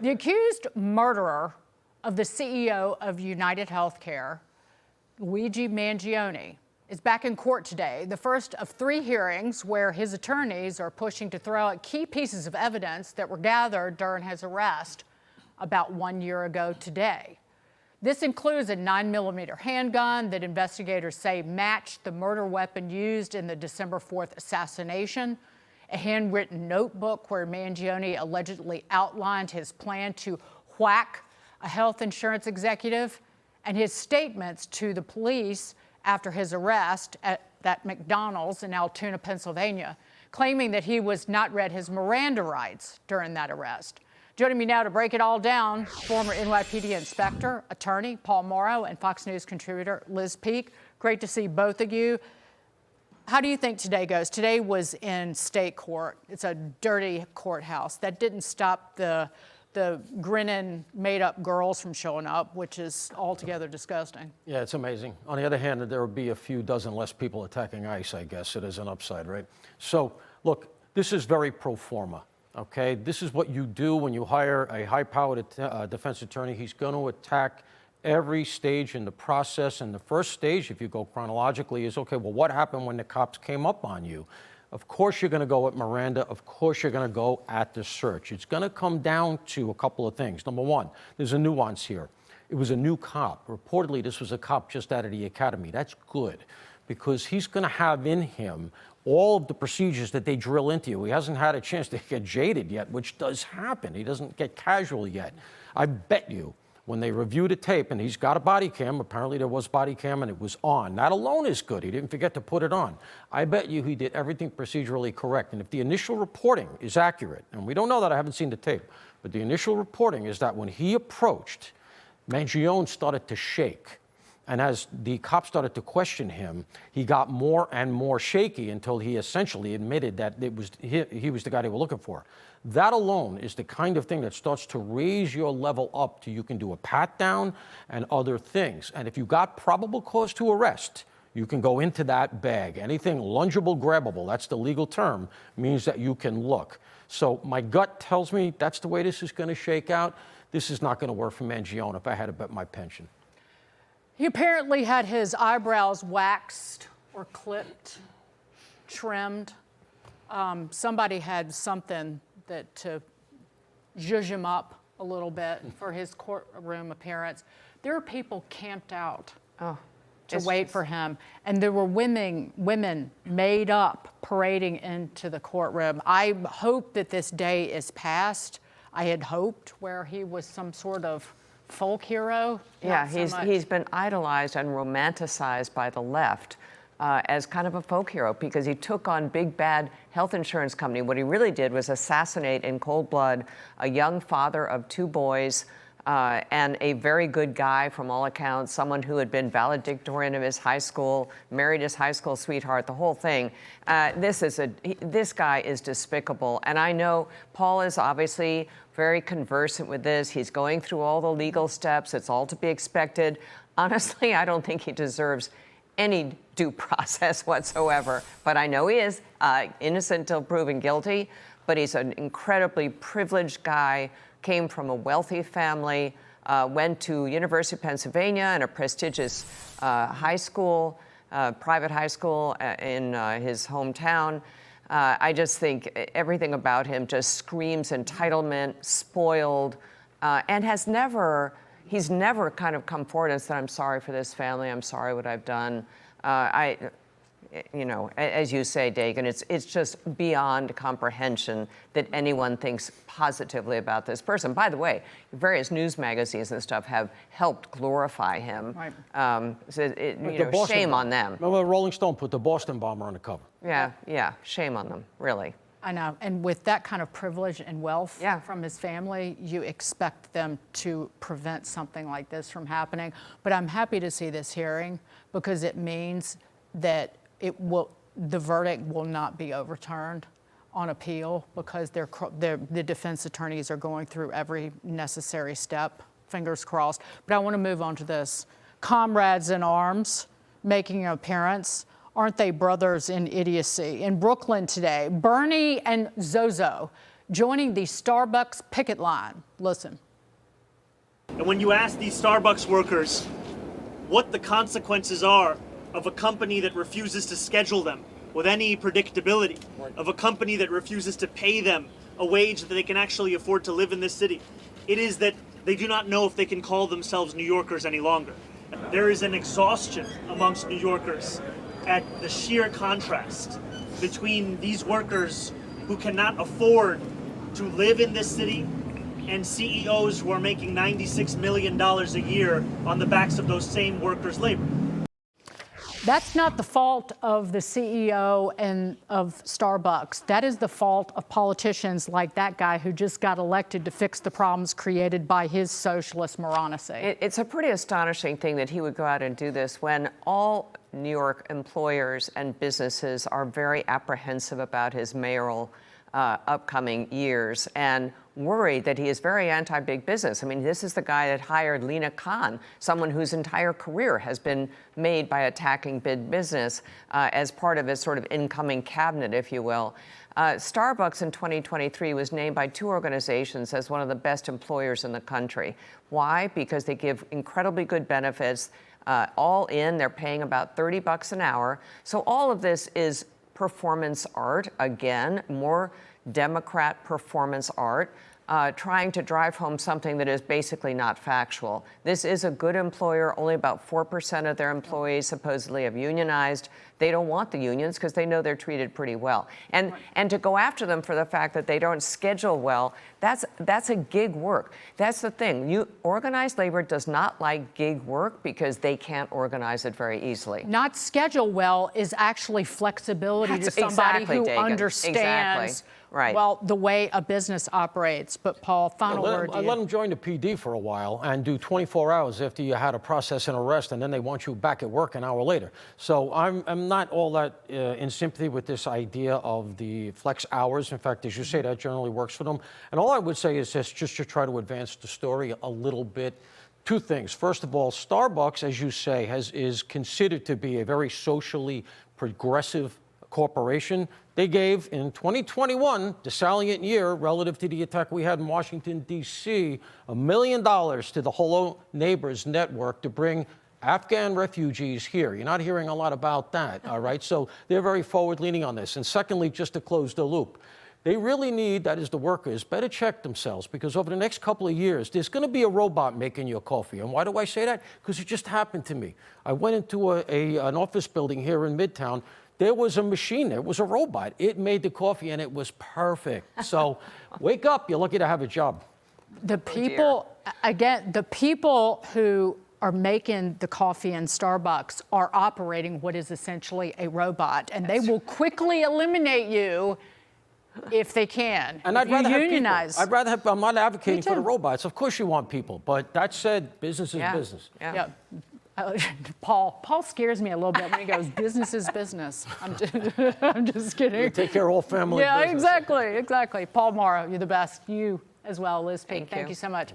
The accused murderer of the CEO of United Healthcare, Luigi Mangione, is back in court today, the first of 3 hearings where his attorneys are pushing to throw out key pieces of evidence that were gathered during his arrest about 1 year ago today. This includes a 9mm handgun that investigators say matched the murder weapon used in the December 4th assassination, a handwritten notebook where Mangione allegedly outlined his plan to whack a health insurance executive, and his statements to the police after his arrest at that McDonald's in Altoona, Pennsylvania, claiming that he was not read his Miranda rights during that arrest. Joining me now to break it all down, former NYPD inspector, attorney Paul Mauro, and Fox News contributor Liz Peek. Great to see both of you. How do you think today goes? Today was in state court. It's a dirty courthouse. That didn't stop the grinning, made-up girls from showing up, which is altogether disgusting. Yeah, it's amazing. On the other hand, there will be a few dozen less people attacking ICE, I guess. It is an upside, right? So, look, this is very pro forma, okay? This is what you do when you hire a high-powered defense attorney. He's going to attack every stage in the process. And the first stage, if you go chronologically, is, okay, well, what happened when the cops came up on you? Of course you're going to go at Miranda. Of course you're going to go at the search. It's going to come down to a couple of things. Number one, there's a nuance here. It was a new cop. Reportedly, this was a cop just out of the academy. That's good, because he's going to have in him all of the procedures that they drill into you. He hasn't had a chance to get jaded yet, which does happen. He doesn't get casual yet. I bet you, when they review the tape, and he's got a body cam, apparently there was body cam and it was on. That alone is good. He didn't forget to put it on. I bet you he did everything procedurally correct. And if the initial reporting is accurate, and we don't know that, I haven't seen the tape, but the initial reporting is that when he approached, Mangione started to shake. And as the cop started to question him, he got more and more shaky until he essentially admitted that he was the guy they were looking for. That alone is the kind of thing that starts to raise your level up to you can do a pat down and other things. And if you got probable cause to arrest, you can go into that bag. Anything lungeable, grabbable, that's the legal term, means that you can look. So my gut tells me that's the way this is going to shake out. This is not going to work for Mangione if I had to bet my pension. He apparently had his eyebrows waxed or clipped, trimmed. Somebody had something to zhuzh him up a little bit for his courtroom appearance. There were people camped out to wait for him, and there were women made up parading into the courtroom. I hope that this day is past. I had hoped where he was some sort of folk hero. Yeah, he's been idolized and romanticized by the left as kind of a folk hero, because he took on big bad health insurance company. What he really did was assassinate in cold blood a young father of 2 boys and a very good guy from all accounts, someone who had been valedictorian of his high school, married his high school sweetheart, the whole thing. This guy is despicable. And I know Paul is obviously very conversant with this. He's going through all the legal steps. It's all to be expected. Honestly, I don't think he deserves any due process whatsoever. But I know he is innocent until proven guilty. But he's an incredibly privileged guy, came from a wealthy family, went to University of Pennsylvania and a prestigious high school, private high school in his hometown. I just think everything about him just screams entitlement, spoiled, and he's never kind of come forward and said, I'm sorry for this family, I'm sorry what I've done. You know, as you say, Dagan, it's just beyond comprehension that anyone thinks positively about this person. By the way, various news magazines and stuff have helped glorify him. Right. Shame on them. Remember the Rolling Stone put the Boston bomber on the cover. Yeah, shame on them, really. I know, and with that kind of privilege and wealth from his family, you expect them to prevent something like this from happening. But I'm happy to see this hearing, because it means that the verdict will not be overturned on appeal, because the defense attorneys are going through every necessary step, fingers crossed. But I want to move on to this. Comrades in arms making an appearance. Aren't they brothers in idiocy? In Brooklyn today, Bernie and Zozo joining the Starbucks picket line. Listen. And when you ask these Starbucks workers what the consequences are of a company that refuses to schedule them with any predictability, of a company that refuses to pay them a wage that they can actually afford to live in this city, it is that they do not know if they can call themselves New Yorkers any longer. There is an exhaustion amongst New Yorkers at the sheer contrast between these workers who cannot afford to live in this city and CEOs who are making $96 million a year on the backs of those same workers' labor. That's not the fault of the CEO and of Starbucks. That is the fault of politicians like that guy who just got elected to fix the problems created by his socialist moronicy. It's a pretty astonishing thing that he would go out and do this when all New York employers and businesses are very apprehensive about his mayoral upcoming years and worried that he is very anti-big business. I mean, this is the guy that hired Lena Khan, someone whose entire career has been made by attacking big business as part of his sort of incoming cabinet, if you will. Starbucks in 2023 was named by two organizations as one of the best employers in the country. Why? Because they give incredibly good benefits. All in, they're paying about $30 an hour. So all of this is performance art, again, more Democrat performance art, trying to drive home something that is basically not factual. This is a good employer. Only about 4% of their employees supposedly have unionized. They don't want the unions because they know they're treated pretty well. And to go after them for the fact that they don't schedule well, that's a gig work. That's the thing. Organized labor does not like gig work because they can't organize it very easily. Not schedule well is actually flexibility to somebody who understands well the way a business operates. But Paul, final word to you. I let them join the PD for a while and do 24 hours after you had a process and arrest, and then they want you back at work an hour later. So I'm not all that in sympathy with this idea of the flex hours. In fact, as you say, that generally works for them. And all I would say is this, just to try to advance the story a little bit. Two things. First of all, Starbucks, as you say, is considered to be a very socially progressive corporation. They gave, in 2021, the salient year relative to the attack we had in Washington, D.C., $1 million to the Hello Neighbors Network to bring Afghan refugees here. You're not hearing a lot about that, all right? So they're very forward-leaning on this. And secondly, just to close the loop, they really need, that is the workers, better check themselves, because over the next couple of years, there's going to be a robot making your coffee. And why do I say that? Because it just happened to me. I went into an office building here in Midtown. There was a machine there. It was a robot. It made the coffee, and it was perfect. So wake up. You're lucky to have a job. The people, again, the people who are making the coffee in Starbucks are operating what is essentially a robot, and they will quickly eliminate you if they can. And I'd rather have people. I'm not advocating for the robots. Of course you want people, but that said, business is business. Yeah. Paul scares me a little bit when he goes, business is business. I'm just kidding. You take care of all family business. Yeah, exactly. Paul Mauro, you're the best. You as well, Liz Peek. Thank you so much.